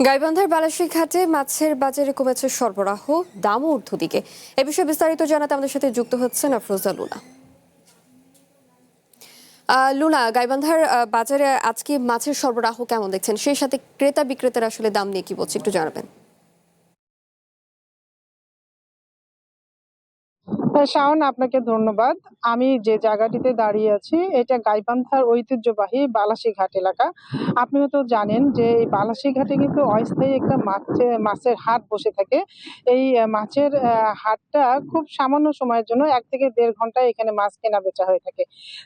গাইবান্ধার বালাসী ঘাটে মাছের বাজারে কমেছে সরবরাহ, দামও ঊর্ধ্বদিকে। এ বিষয়ে বিস্তারিত জানাতে আমাদের সাথে যুক্ত হচ্ছেন আফরোজা লুনা। লুনা, গাইবান্ধার বাজারে আজকে মাছের সরবরাহ কেমন দেখছেন, সেই সাথে ক্রেতা বিক্রেতার আসলে দাম নিয়ে কি বলছে একটু জানাবেন। শাওন, আপনাকে ধন্যবাদ। আমি যে জায়গাটিতে দাঁড়িয়ে আছি এটা গাইবান্ধার ঐতিহ্যবাহী বালাসীঘাট এলাকা। আপনি হয়তো জানেন যে এই বালাসীঘাটে কিন্তু অস্থায়ী একটা মাছের হাট বসে থাকে। এই মাছের হাটটা খুব সামান্য সময়ের জন্য ১ থেকে ১.৫ ঘন্টা এখানে মাছ কেনা বেচা হয়ে থাকে।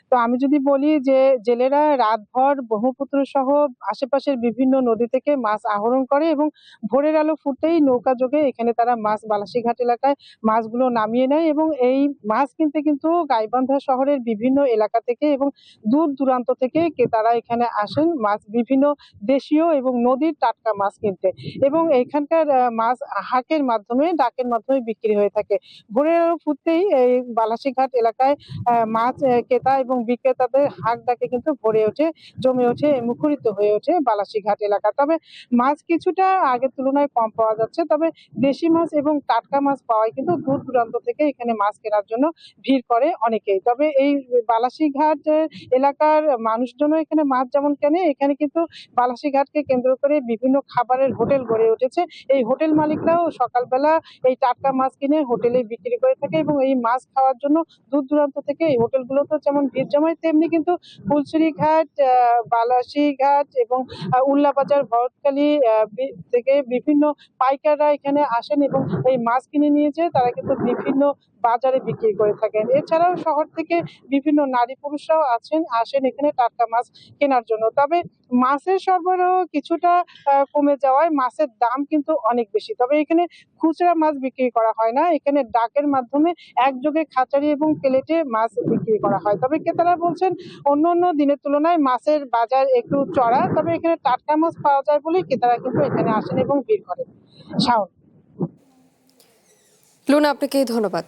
তো আমি যদি বলি যে জেলেরা রাতভর ব্রহ্মপুত্র সহ আশেপাশের বিভিন্ন নদী থেকে মাছ আহরণ করে এবং ভোরের আলো ফুটতেই নৌকা যোগে এখানে তারা মাছ বালাসীঘাট এলাকায় মাছগুলো নামিয়ে নেয় এবং এই মাছ কিনতে কিন্তু গাইবান্ধা শহরের বিভিন্ন এলাকা থেকে এবং দূর দূরান্ত থেকে ক্রেতারা এখানে আসেন মাছ, বিভিন্ন দেশীয় এবং নদীর টাটকা মাছ কিনতে। এবং এখানকার মাছ ডাকের মাধ্যমে বিক্রি হয়ে থাকে। ভোরের আলো ফুটতেই এই বালাসীঘাট এলাকায় মাছ ক্রেতা এবং বিক্রেতাদের হাক ডাকে কিন্তু জমে ওঠে, মুখরিত হয়ে ওঠে বালাসীঘাট এলাকা। তবে মাছ কিছুটা আগের তুলনায় কম পাওয়া যাচ্ছে। তবে দেশি মাছ এবং টাটকা মাছ পাওয়ায় কিন্তু দূর দূরান্ত থেকে এখানে মাছ কেনার জন্য ভিড় করে অনেকেই। তবে এই বালাসীঘাট এলাকার মানুষজনও এখানে মাছ যেমন কেনে, এখানে কিন্তু বালাসীঘাটকে কেন্দ্র করে বিভিন্ন খাবারের হোটেল গড়ে উঠেছে। এই হোটেল মালিকরাও সকালবেলা এই টাটকা মাছ কিনে হোটেলে বিক্রি করে থাকে এবং এই মাছ খাওয়ার জন্য দূর দূরান্ত থেকে এই হোটেলগুলোতে যেমন ভিড় জমায়, তেমনি কিন্তু ফুলছড়িঘাট, বালাসীঘাট এবং উল্লাবাজার, ভরতখালী থেকে বিভিন্ন পাইকাররা এখানে আসেন এবং এই মাছ কিনে নিয়ে যেয়ে তারা কিন্তু বিভিন্ন বাজারে বিক্রি করে থাকেন। এছাড়াও শহর থেকে বিভিন্ন নারী পুরুষরাও আসেন এখানে টাটকা মাছ কেনার জন্য। তবে মাছের সরবরাহ কিছুটা কমে যাওয়ায় মাছের দাম কিন্তু অনেক বেশি। তবে এখানে খুচরা মাছ বিক্রি করা হয় না, এখানে ডাকের মাধ্যমে একযোগে খাঁচারি এবং প্লেটে মাছ বিক্রি করা হয়। তবে ক্রেতারা বলছেন অন্য দিনের তুলনায় মাছের বাজার একটু চড়া, তবে এখানে টাটকা মাছ পাওয়া যায় বলেই ক্রেতারা কিন্তু এখানে আসেন এবং ভিড় করেন। শাওন। লুনা, আপনাকে ধন্যবাদ।